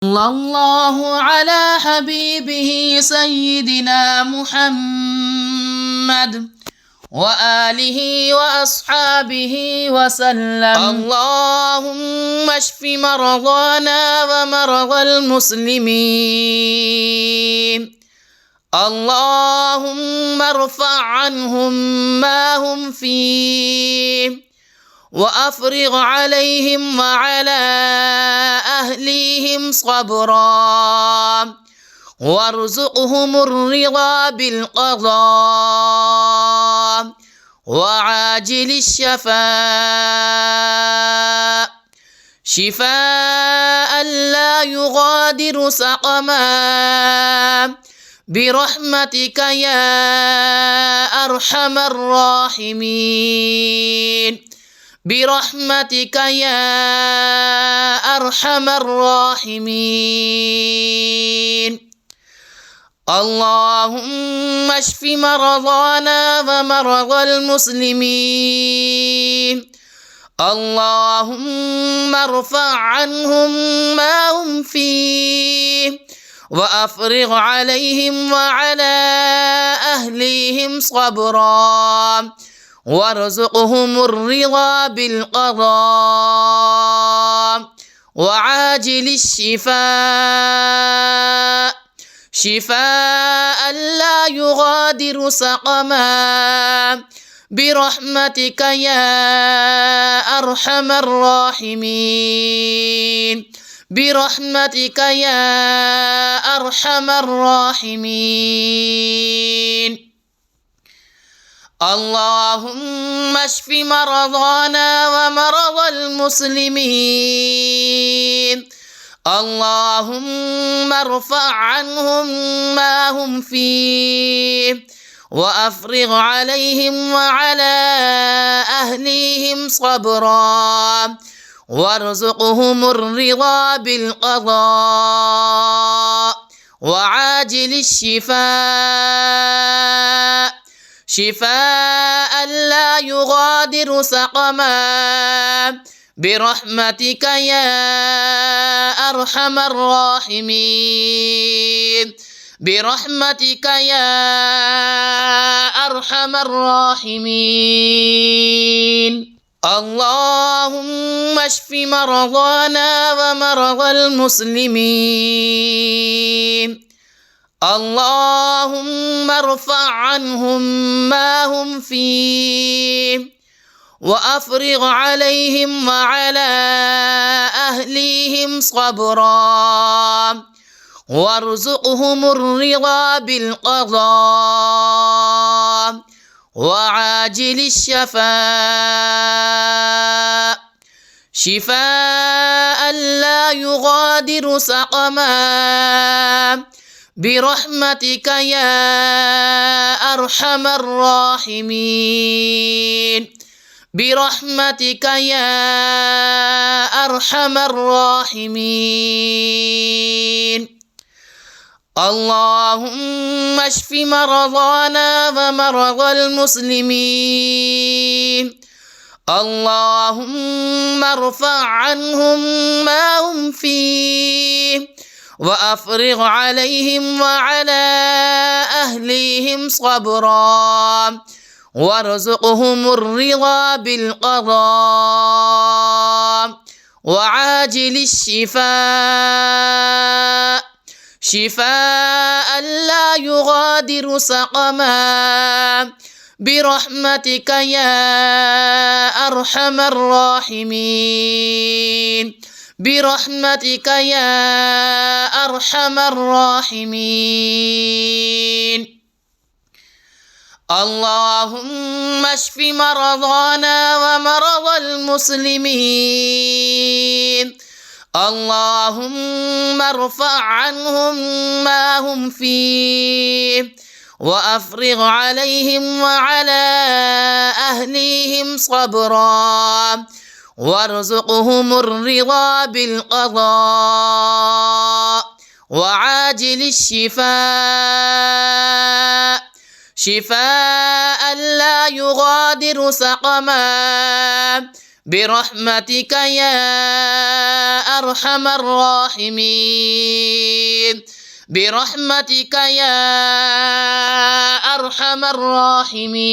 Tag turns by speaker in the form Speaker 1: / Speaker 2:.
Speaker 1: صلى الله على حبيبه سيدنا محمد وآله وأصحابه وسلم. اللهم اشف مرضانا ومرضى المسلمين. اللهم ارفع عنهم ما هم فيه وأفرغ عليهم وعلى أهليهم صبرا وارزقهم الرضا بالقضاء وعاجل الشفاء شفاء لا يغادر سقما برحمتك يا أرحم الراحمين. برحمتك يا أرحم الراحمين. اللهم اشف مرضانا ومرضى المسلمين. اللهم ارفع عنهم ما هم فيه وأفرغ عليهم وعلى أهليهم صبرا وارزقهم الرضا بالقضاء وعاجل الشفاء شفاء لا يغادر سقما برحمتك يا أرحم الراحمين. برحمتك يا أرحم الراحمين. اللهم اشف مرضانا ومرضى المسلمين. اللهم ارفع عنهم ما هم فيه وأفرغ عليهم وعلى أهليهم صبرا وارزقهم الرضا بالقضاء وعاجل الشفاء شفاء لا يغادر سقما برحمتك يا أرحم الراحمين. برحمتك يا أرحم الراحمين. اللهم اشف مرضانا ومرضى المسلمين. اللهم ارفع عنهم ما هم فيه وأفرغ عليهم وعلى أهليهم صبرا وارزقهم الرضا بالقضاء وعاجل الشفاء شفاء لا يغادر سقما برحمتك يا أرحم الراحمين. برحمتك يا أرحم الراحمين. اللهم اشف مرضانا ومرضى المسلمين. اللهم ارفع عنهم ما هم فيه وأفرغ عليهم وعلى أهليهم صبرا وارزقهم الرضا بالقضاء وعاجل الشفاء شفاء لا يغادر سقما برحمتك يا أرحم الراحمين. برحمتك يا أرحم الراحمين. اللهم اشف مرضانا ومرضى المسلمين. اللهم ارفع عنهم ما هم فيه وأفرغ عليهم وعلى أهليهم صبرا وارزقهم الرضا بالقضاء وعاجل الشفاء شفاء لا يغادر سقما برحمتك يا أرحم الراحمين برحمتك يا أرحم الراحمين.